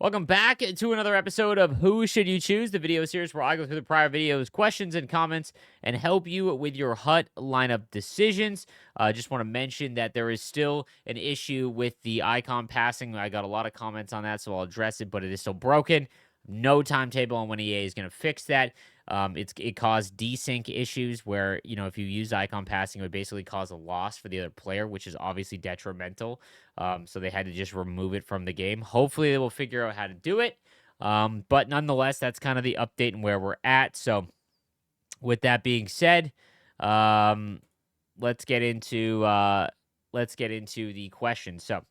Welcome back to another episode of Who Should You Choose, the video series where I go through the prior videos, questions, and comments, and help you with your HUT lineup decisions. Just want to mention that there is still an issue with the icon passing. I got a lot of comments on that, so I'll address it, but it is still broken. No timetable on when EA is going to fix that. It caused desync issues where, if you use icon passing, it would basically cause a loss for the other player, which is obviously detrimental. So they had to just remove it from the game. Hopefully they will figure out how to do it. But nonetheless, that's kind of the update and where we're at. So with that being said, let's get into the questions. So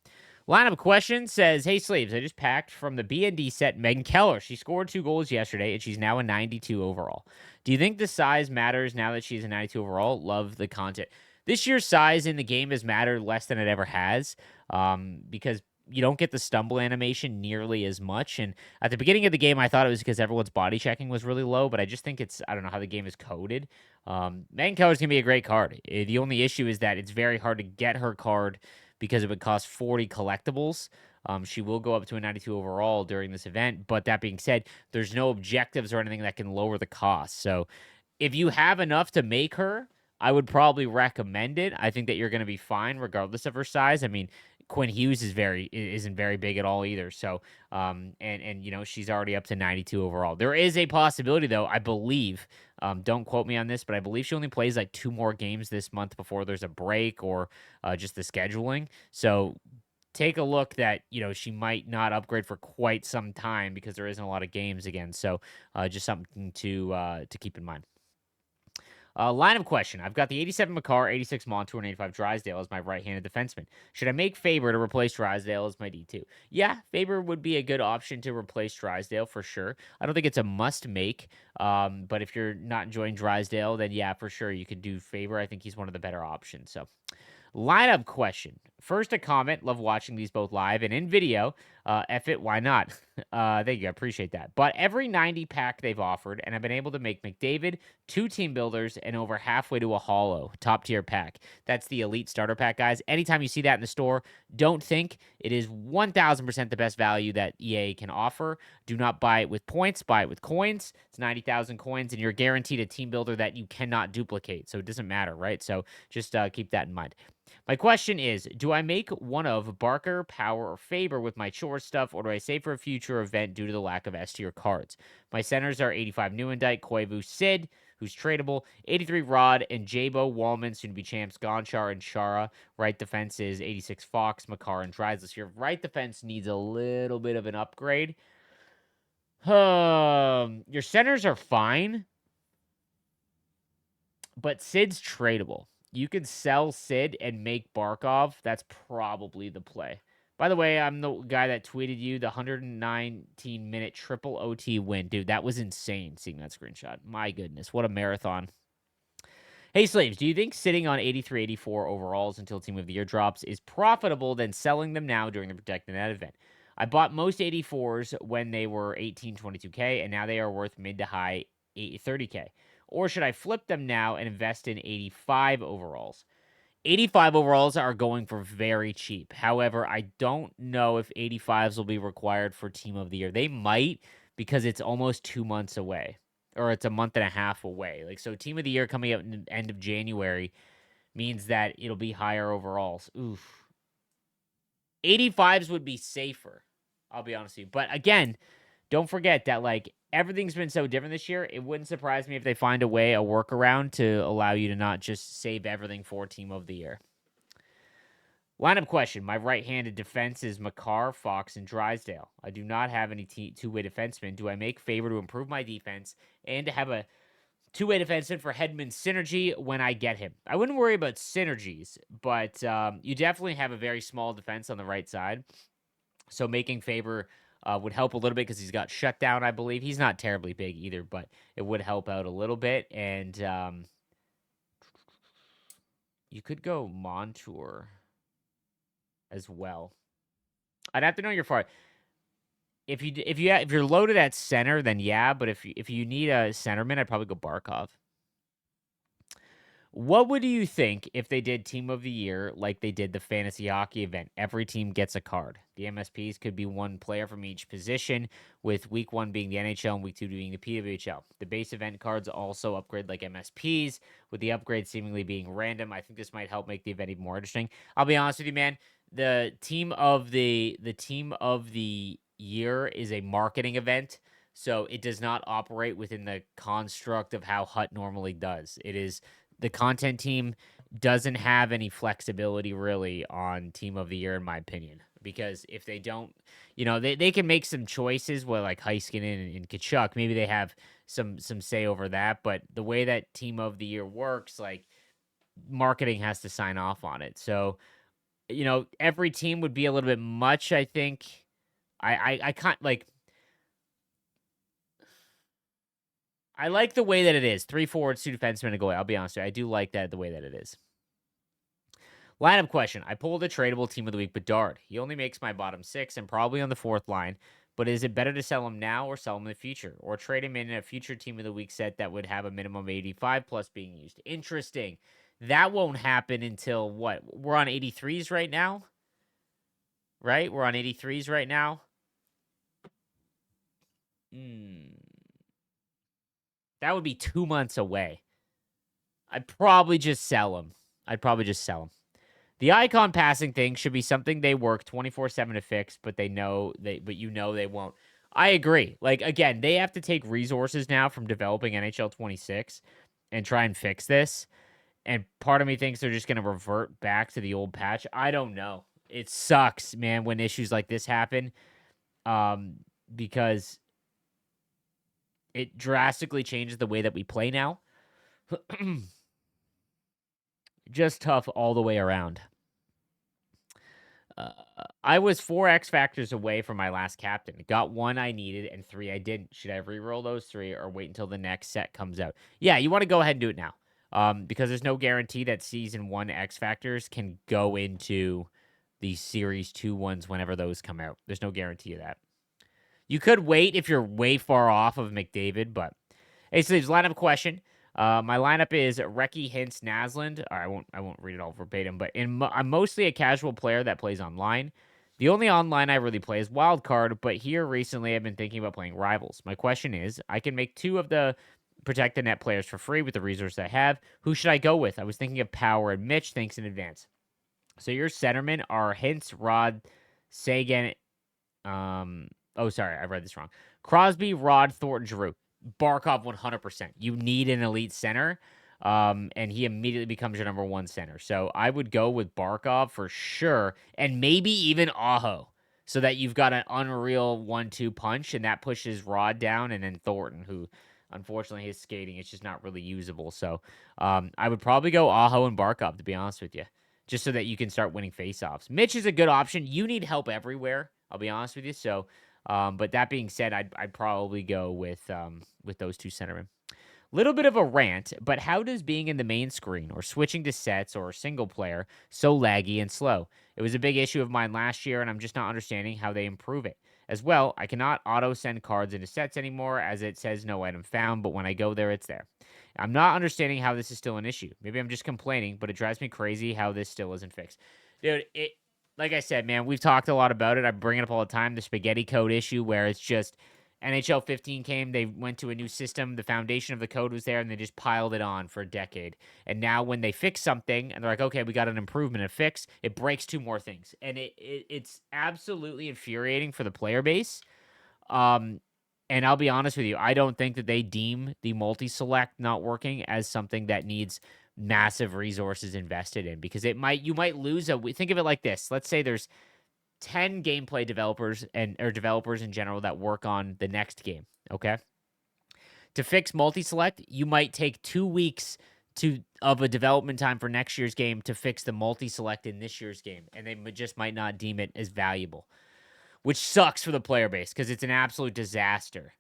lineup question says, "Hey Sleeves, I just packed from the BND set Megan Keller. She scored 2 goals yesterday, and she's now a 92 overall. Do you think the size matters now that she's a 92 overall? Love the content. This year's size in the game has mattered less than it ever has, because you don't get the stumble animation nearly as much. And at the beginning of the game, I thought it was because everyone's body checking was really low, but I just think I don't know how the game is coded. Megan Keller's going to be a great card. The only issue is that it's very hard to get her card because it would cost 40 collectibles. She will go up to a 92 overall during this event, but that being said, there's no objectives or anything that can lower the cost. So if you have enough to make her, I would probably recommend it. I think that you're going to be fine regardless of her size. I mean, Quinn Hughes isn't very big at all either. So, and she's already up to 92 overall. There is a possibility though, I believe. Don't quote me on this, but I believe she only plays like 2 more games this month before there's a break or just the scheduling. So take a look that she might not upgrade for quite some time because there isn't a lot of games again. So just something to keep in mind. Line of question. I've got the 87 McCarr, 86 Montour, and 85 Drysdale as my right-handed defenseman. Should I make Faber to replace Drysdale as my D2? Yeah, Faber would be a good option to replace Drysdale for sure. I don't think it's a must-make, but if you're not enjoying Drysdale, then yeah, for sure, you could do Faber. I think he's one of the better options. So, lineup question. First, a comment. Love watching these both live and in video. F it, why not? Thank you. I appreciate that. But every 90 pack they've offered, and I've been able to make McDavid, 2 team builders, and over halfway to a hollow top tier pack. That's the elite starter pack, guys. Anytime you see that in the store, don't think it is 1000% the best value that EA can offer. Do not buy it with points, buy it with coins. It's 90,000 coins, and you're guaranteed a team builder that you cannot duplicate. So it doesn't matter, right? So just keep that in mind. My question is, do I make one of Barker, Power, or Faber with my chore stuff, or do I save for a future event due to the lack of S-tier cards? My centers are 85 Newendike, Koivu, Sid, who's tradable, 83 Rod, and Jabo, Wallman, soon-to-be champs, Gonchar, and Chara. Right defense is 86 Fox, Makar, and Drysdale. Your right defense needs a little bit of an upgrade. Your centers are fine, but Sid's tradable. You could sell Sid and make Barkov. That's probably the play. By the way, I'm the guy that tweeted you the 119-minute triple OT win. Dude, that was insane seeing that screenshot. My goodness, what a marathon. Hey, Slaves, do you think sitting on 83, 84 overalls until Team of the Year drops is profitable than selling them now during the Protect the Net event? I bought most 84s when they were 18, 22K, and now they are worth mid to high 30K. Or should I flip them now and invest in 85 overalls? 85 overalls are going for very cheap. However, I don't know if 85s will be required for Team of the Year. They might, because it's almost 2 months away, or it's a month and a half away. Like, so Team of the Year coming out in the end of January means that it'll be higher overalls. Oof. 85s would be safer, I'll be honest with you. But again, don't forget that, like, everything's been so different this year. It wouldn't surprise me if they find a workaround to allow you to not just save everything for Team of the Year. Lineup question. My right-handed defense is Makar, Fox, and Drysdale. I do not have any two-way defensemen. Do I make Faber to improve my defense and to have a two-way defenseman for Hedman synergy when I get him? I wouldn't worry about synergies, but you definitely have a very small defense on the right side. So making Faber would help a little bit because he's got shutdown, I believe. He's not terribly big either, but it would help out a little bit. And you could go Montour as well. I'd have to know your far. If you're loaded at center, then yeah. But if you need a centerman, I'd probably go Barkov. What would you think if they did Team of the Year like they did the fantasy hockey event? Every team gets a card. The MSPs could be one player from each position, with week 1 being the NHL and week 2 being the PWHL. The base event cards also upgrade like MSPs, with the upgrades seemingly being random. I think this might help make the event even more interesting. I'll be honest with you, man. The team of the year is a marketing event, so it does not operate within the construct of how Hut normally does. It is the content team doesn't have any flexibility really on team of the year, in my opinion. Because if they don't, they can make some choices where like Heiskanen and Kachuk, maybe they have some say over that. But the way that team of the year works, like marketing has to sign off on it. So, every team would be a little bit much, I think. I can't like I like the way that it is. 3 forwards, 2 defensemen, and a goalie. I'll be honest with you. I do like that the way that it is. Lineup question. I pulled a tradable team of the week, Bedard. He only makes my bottom 6 and probably on the 4th line. But is it better to sell him now or sell him in the future? Or trade him in a future team of the week set that would have a minimum of 85 plus being used? Interesting. That won't happen until what? We're on 83s right now? Right? We're on 83s right now? That would be 2 months away. I'd probably just sell him. The icon passing thing should be something they work 24/7 to fix, but they won't. I agree. Like again, they have to take resources now from developing NHL 26 and try and fix this. And part of me thinks they're just going to revert back to the old patch. I don't know. It sucks, man, when issues like this happen. Because it drastically changes the way that we play now. Just tough all the way around. I was 4 X factors away from my last captain. Got 1 I needed and 3 I didn't. Should I re-roll those 3 or wait until the next set comes out? Yeah, you want to go ahead and do it now. Because there's no guarantee that season 1 X factors can go into the series 2 ones whenever those come out. There's no guarantee of that. You could wait if you're way far off of McDavid, but hey, so there's lineup question. My lineup is Recchi, Hintz, Naslund. I won't read it all verbatim, but I'm mostly a casual player that plays online. The only online I really play is Wildcard, but here recently I've been thinking about playing Rivals. My question is, I can make 2 of the Protect the Net players for free with the resources I have. Who should I go with? I was thinking of Power and Mitch. Thanks in advance. So your centermen are Hintz, Rod, Sagan. Sorry, I read this wrong. Crosby, Rod, Thornton, Giroux. Barkov 100%. You need an elite center, and he immediately becomes your number 1 center. So I would go with Barkov for sure, and maybe even Aho, so that you've got an unreal 1-2 punch, and that pushes Rod down, and then Thornton, who unfortunately his skating is just not really usable. So I would probably go Aho and Barkov, to be honest with you, just so that you can start winning faceoffs. Mitch is a good option. You need help everywhere, I'll be honest with you. So but that being said, I'd probably go with those 2 centermen. Little bit of a rant, but how does being in the main screen or switching to sets or single player so laggy and slow? It was a big issue of mine last year, and I'm just not understanding how they improve it. As well, I cannot auto send cards into sets anymore as it says no item found, but when I go there, it's there. I'm not understanding how this is still an issue. Maybe I'm just complaining, but it drives me crazy how this still isn't fixed. Dude, like I said, man, we've talked a lot about it. I bring it up all the time. The spaghetti code issue, where it's just NHL 15 came, they went to a new system. The foundation of the code was there, and they just piled it on for a decade. And now, when they fix something, and they're like, "Okay, we got an improvement, a fix," it breaks 2 more things, and it's absolutely infuriating for the player base. And I'll be honest with you, I don't think that they deem the multi-select not working as something that needs massive resources invested in, because you might lose think of it like this. Let's say there's 10 gameplay developers or developers in general that work on the next game, okay? To fix multi-select, you might take 2 weeks of a development time for next year's game to fix the multi-select in this year's game, and they just might not deem it as valuable, which sucks for the player base because it's an absolute disaster.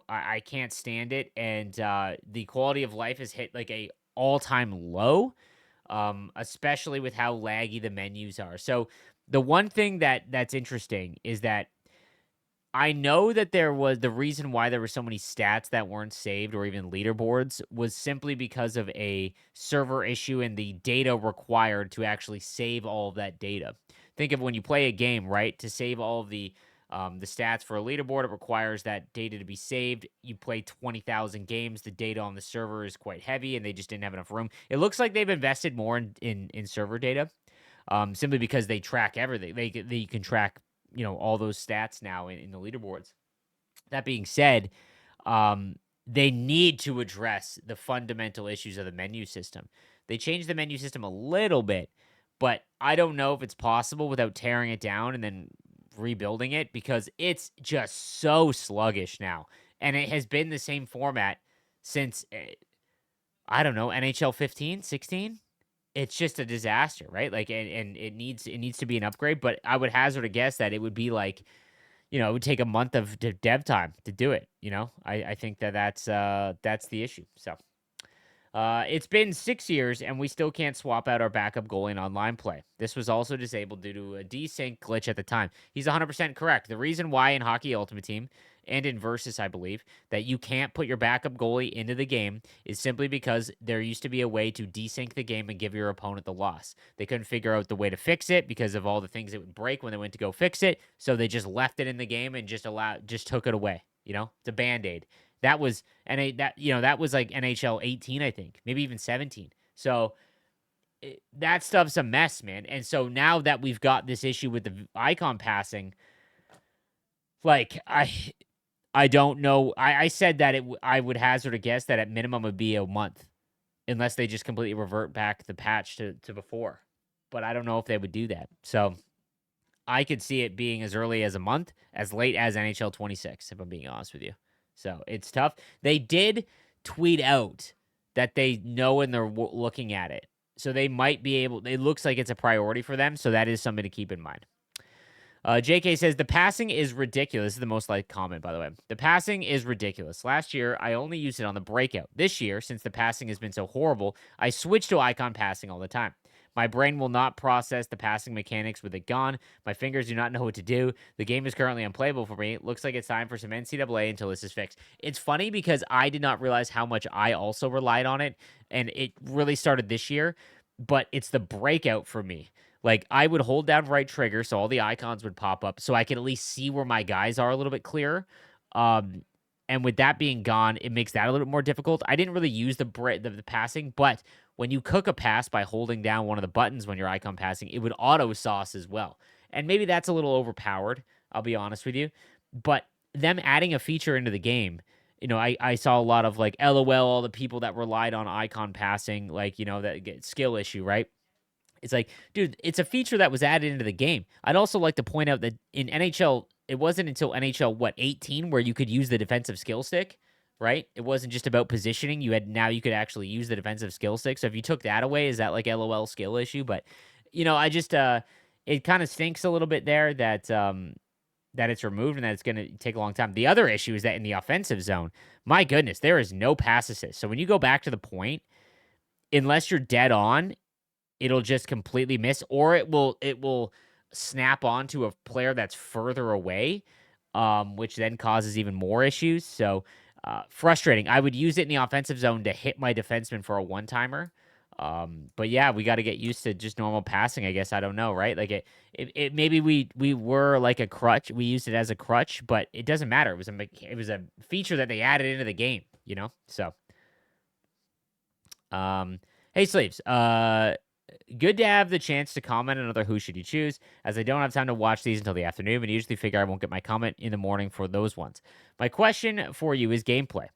I can't stand it, and the quality of life has hit like a all-time low, especially with how laggy the menus are. So the one thing that's interesting is that I know that there was the reason why there were so many stats that weren't saved or even leaderboards was simply because of a server issue and the data required to actually save all of that data. Think of when you play a game, right? To save all of the stats for a leaderboard, it requires that data to be saved. You play 20,000 games. The data on the server is quite heavy, and they just didn't have enough room. It looks like they've invested more in server data, simply because they track everything. They can track all those stats now in the leaderboards. That being said, um, they need to address the fundamental issues of the menu system. They changed the menu system a little bit, but I don't know if it's possible without tearing it down and then rebuilding it because it's just so sluggish now. And it has been the same format since, I don't know, NHL 15, 16. It's just a disaster, right? Like, and it needs to be an upgrade, but I would hazard a guess that it would be like, it would take a month of dev time to do it. I think that's the issue. So it's been 6 years and we still can't swap out our backup goalie in online play. This was also disabled due to a desync glitch at the time. He's 100% correct. The reason why in Hockey Ultimate Team and in Versus, I believe, that you can't put your backup goalie into the game is simply because there used to be a way to desync the game and give your opponent the loss. They couldn't figure out the way to fix it because of all the things it would break when they went to go fix it. So they just left it in the game and just took it away. It's a band-aid. That was that was like NHL 18, I think, maybe even 17. So that stuff's a mess, man. And so now that we've got this issue with the icon passing, like I don't know. I said that I would hazard a guess that at minimum would be a month, unless they just completely revert back the patch to before. But I don't know if they would do that. So I could see it being as early as a month, as late as NHL 26, if I'm being honest with you. So it's tough. They did tweet out that they know and they're looking at it. So they might be able, it looks like it's a priority for them. So that is something to keep in mind. JK says, the passing is ridiculous. This is the most liked comment, by the way. The passing is ridiculous. Last year, I only used it on the breakout. This year, since the passing has been so horrible, I switched to icon passing all the time. My brain will not process the passing mechanics with it gone. My fingers do not know what to do. The game is currently unplayable for me. It looks like it's time for some NCAA until this is fixed. It's funny because I did not realize how much I also relied on it, and it really started this year, but it's the breakout for me. Like, I would hold down right trigger so all the icons would pop up so I could at least see where my guys are a little bit clearer. And with that being gone, it makes that a little bit more difficult. I didn't really use the passing, but when you cook a pass by holding down one of the buttons when you're icon passing, it would auto sauce as well. And maybe that's a little overpowered, I'll be honest with you. But them adding a feature into the game, I saw a lot of like LOL, all the people that relied on icon passing, like, that get skill issue, right? It's like, dude, it's a feature that was added into the game. I'd also like to point out that in NHL, it wasn't until NHL 18 where you could use the defensive skill stick, right? It wasn't just about positioning. You could actually use the defensive skill stick. So if you took that away, is that like LOL skill issue? But I just it kind of stinks a little bit there that that it's removed and that it's going to take a long time. The other issue is that in the offensive zone, my goodness, there is no pass assist. So when you go back to the point, unless you're dead on, it'll just completely miss, or it will snap onto a player that's further away, which then causes even more issues. So frustrating. I would use it in the offensive zone to hit my defenseman for a one-timer. But yeah, we got to get used to just normal passing, I guess. I don't know, right? Like it maybe we were like a crutch. We used it as a crutch, but it doesn't matter. It was a feature that they added into the game, So, hey, Sleeves. Good to have the chance to comment on another Who Should You Choose, as I don't have time to watch these until the afternoon, and usually figure I won't get my comment in the morning for those ones. My question for you is gameplay.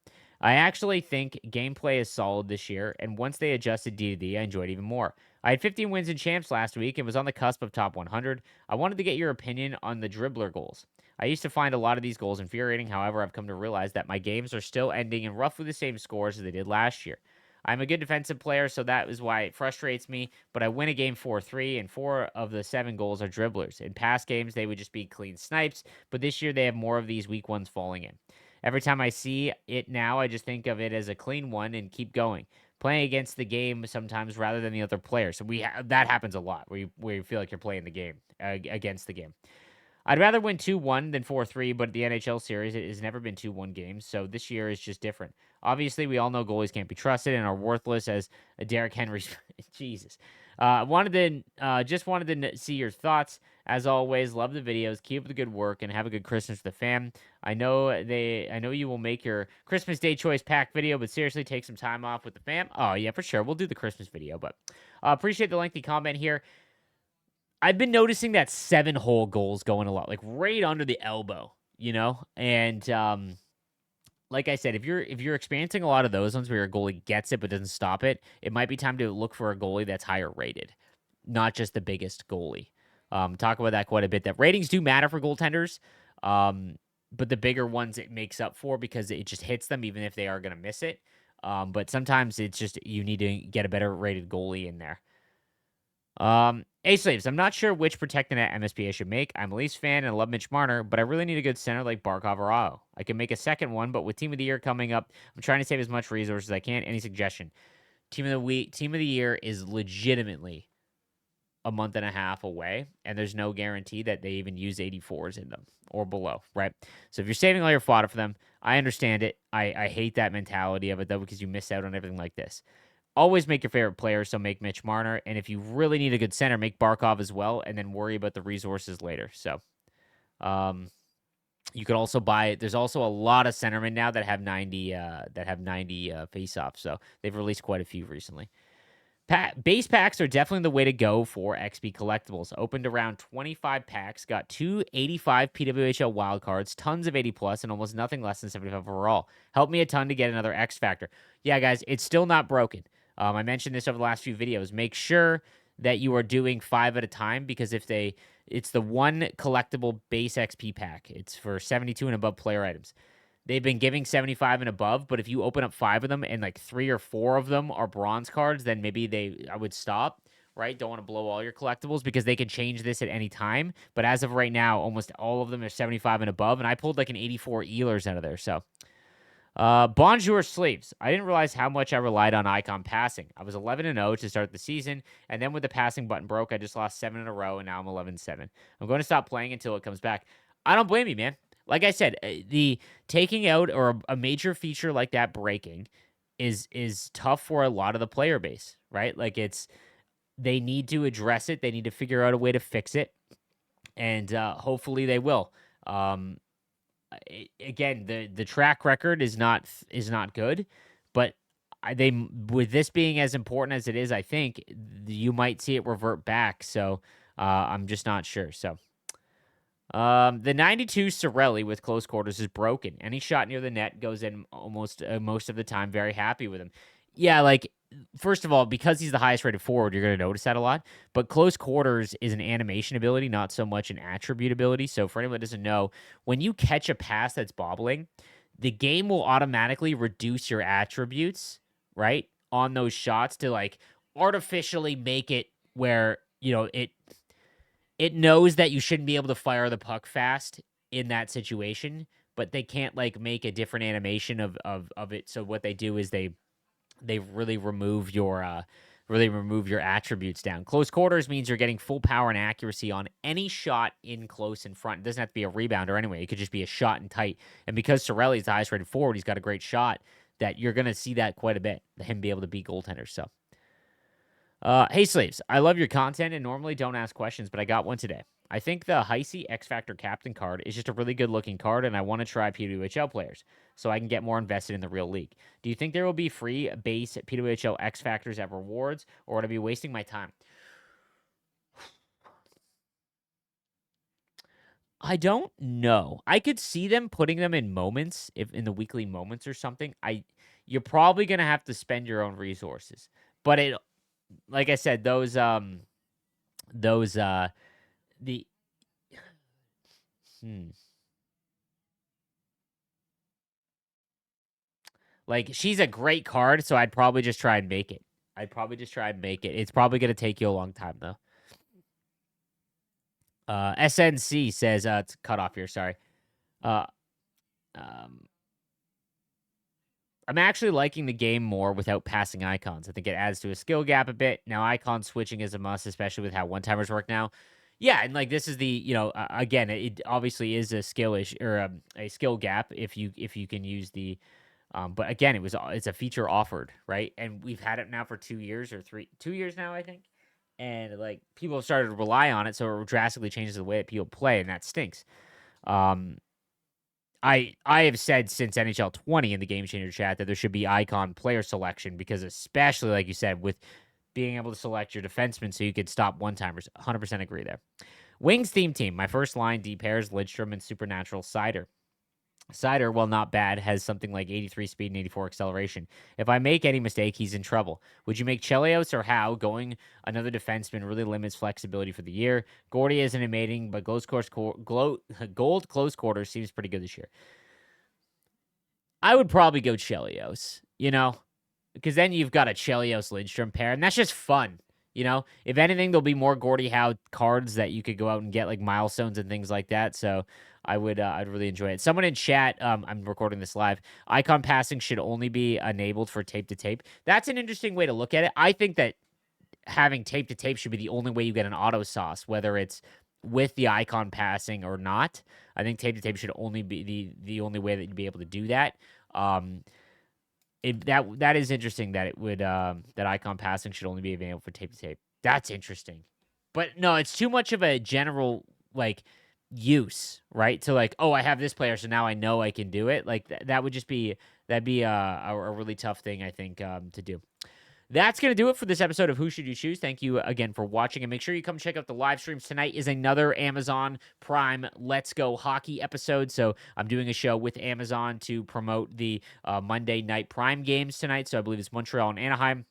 I actually think gameplay is solid this year, and once they adjusted D2D, I enjoyed it even more. I had 15 wins in champs last week and was on the cusp of top 100. I wanted to get your opinion on the dribbler goals. I used to find a lot of these goals infuriating. However, I've come to realize that my games are still ending in roughly the same scores as they did last year. I'm a good defensive player, so that is why it frustrates me, but I win a game 4-3, and 4 of the 7 goals are dribblers. In past games, they would just be clean snipes, but this year they have more of these weak ones falling in. Every time I see it now, I just think of it as a clean one and keep going. Playing against the game sometimes rather than the other player. So that happens a lot, where you feel like you're playing the game, against the game. I'd rather win 2-1 than 4-3, but the NHL series it has never been 2-1 games, so this year is just different. Obviously, we all know goalies can't be trusted and are worthless as Derrick Henry's. Jesus. Just wanted to see your thoughts. As always, love the videos. Keep up the good work and have a good Christmas with the fam. I know you will make your Christmas Day choice pack video, but seriously, take some time off with the fam. Oh yeah, for sure. We'll do the Christmas video, but appreciate the lengthy comment here. I've been noticing that 7-hole goals going a lot, like right under the elbow, and like I said, if you're experiencing a lot of those ones where your goalie gets it but doesn't stop it, it might be time to look for a goalie that's higher rated, not just the biggest goalie. Talk about that quite a bit. That ratings do matter for goaltenders, but the bigger ones it makes up for because it just hits them even if they are going to miss it. But sometimes it's just you need to get a better rated goalie in there. Slaves, I'm not sure which protecting at MSP I should make. I'm a Leafs fan and I love Mitch Marner, but I really need a good center like Barkov or Aho. I can make a second one, but with Team of the Year coming up, I'm trying to save as much resources as I can. Any suggestion? Team of the Year is legitimately a month and a half away, and there's no guarantee that they even use 84s in them or below, right? So if you're saving all your fodder for them, I understand it. I hate that mentality of it, though, because you miss out on everything like this. Always make your favorite player, so make Mitch Marner. And if you really need a good center, make Barkov as well, and then worry about the resources later. So you could also buy it. There's also a lot of centermen now that have 90 face-offs. So they've released quite a few recently. Base packs are definitely the way to go for XP collectibles. Opened around 25 packs, got 285 PWHL wildcards, tons of 80 plus, and almost nothing less than 75 overall. Helped me a ton to get another X Factor. Yeah, guys, it's still not broken. I mentioned this over the last few videos. Make sure that you are doing 5 at a time because it's the one collectible base XP pack. It's for 72 and above player items. They've been giving 75 and above, but if you open up 5 of them and like 3 or 4 of them are bronze cards, then maybe I would stop, right? Don't want to blow all your collectibles because they can change this at any time. But as of right now, almost all of them are 75 and above, and I pulled like an 84 Ehlers out of there. So, bonjour sleeves. I didn't realize how much I relied on icon passing. I was 11-0 to start the season, and then when the passing button broke, I just lost 7 in a row, and now I'm 11-7. I'm going to stop playing until it comes back. I don't blame you, man. Like I said, the taking out or a major feature like that breaking is tough for a lot of the player base, right? Like they need to address it. They need to figure out a way to fix it, and hopefully they will. Again, the track record is not good, but they with this being as important as it is, I think you might see it revert back. So I'm just not sure. So. The 92 Sorelli with close quarters is broken. Any shot near the net goes in almost most of the time. Very happy with him. Yeah, like first of all, because he's the highest rated forward, you're going to notice that a lot. But close quarters is an animation ability, not so much an attribute ability. So for anyone that doesn't know, when you catch a pass that's bobbling, the game will automatically reduce your attributes, right, on those shots to like artificially make it where it knows that you shouldn't be able to fire the puck fast in that situation, but they can't like make a different animation of it. So what they do is they really remove your attributes down. Close quarters means you're getting full power and accuracy on any shot in close in front. It doesn't have to be a rebounder anyway. It could just be a shot in tight. And because Sorelli's the highest rated forward, he's got a great shot that you're going to see that quite a bit, him be able to beat goaltenders. So. Hey, Slaves, I love your content and normally don't ask questions, but I got one today. I think the Heisey X Factor Captain card is just a really good looking card, and I want to try PWHL players so I can get more invested in the real league. Do you think there will be free base PWHL X Factors at rewards, or would I be wasting my time? I don't know. I could see them putting them in moments, if in the weekly moments or something. You're probably gonna have to spend your own resources, but like I said, the hmm. Like she's a great card, so I'd probably just try and make it. It's probably gonna take you a long time though. SNC says it's cut off here. Sorry. Uh, um, I'm actually liking the game more without passing icons. I think it adds to a skill gap a bit. Now icon switching is a must, especially with how one timers work now. Yeah, and like this is the again, it obviously is a skill issue or a skill gap if you can use the but again, it's a feature offered, right? And we've had it now for 2 years or 2 years now, I think. And like people have started to rely on it, so it drastically changes the way that people play, and that stinks. Um, I have said since NHL 20 in the Game Changer chat that there should be icon player selection because especially like you said with being able to select your defenseman so you could stop one timers. 100% agree there. Wings theme team. My first line D pairs Lidstrom and Supernatural Cider. Cider, while not bad, has something like 83 speed and 84 acceleration. If I make any mistake, he's in trouble. Would you make Chelios or how? Going another defenseman really limits flexibility for the year. Gordy isn't amazing, but gold close quarters seems pretty good this year. I would probably go Chelios, because then you've got a Chelios Lidstrom pair, and that's just fun. If anything, there'll be more Gordie Howe cards that you could go out and get, like milestones and things like that. So I'd really enjoy it. Someone in chat, I'm recording this live. Icon passing should only be enabled for tape to tape. That's an interesting way to look at it. I think that having tape to tape should be the only way you get an auto sauce, whether it's with the icon passing or not. I think tape to tape should only be the only way that you'd be able to do that. Um, that is interesting that it would that icon passing should only be available for tape to tape. That's interesting. But no, it's too much of a general like use, right? To like, oh, I have this player, so now I know I can do it. Like that would just be that'd be a really tough thing, I think, to do. That's going to do it for this episode of Who Should You Choose. Thank you again for watching, and make sure you come check out the live streams. Tonight is another Amazon Prime Let's Go Hockey episode, so I'm doing a show with Amazon to promote the Monday Night Prime games tonight, so I believe it's Montreal and Anaheim.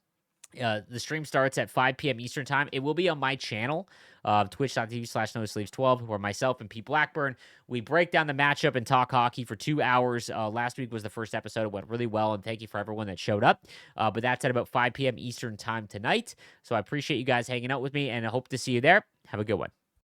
The stream starts at 5 p.m. Eastern time. It will be on my channel, twitch.tv/NoSleeves12, where myself and Pete Blackburn, we break down the matchup and talk hockey for 2 hours. Last week was the first episode. It went really well, and thank you for everyone that showed up. But that's at about 5 p.m. Eastern time tonight. So I appreciate you guys hanging out with me, and I hope to see you there. Have a good one.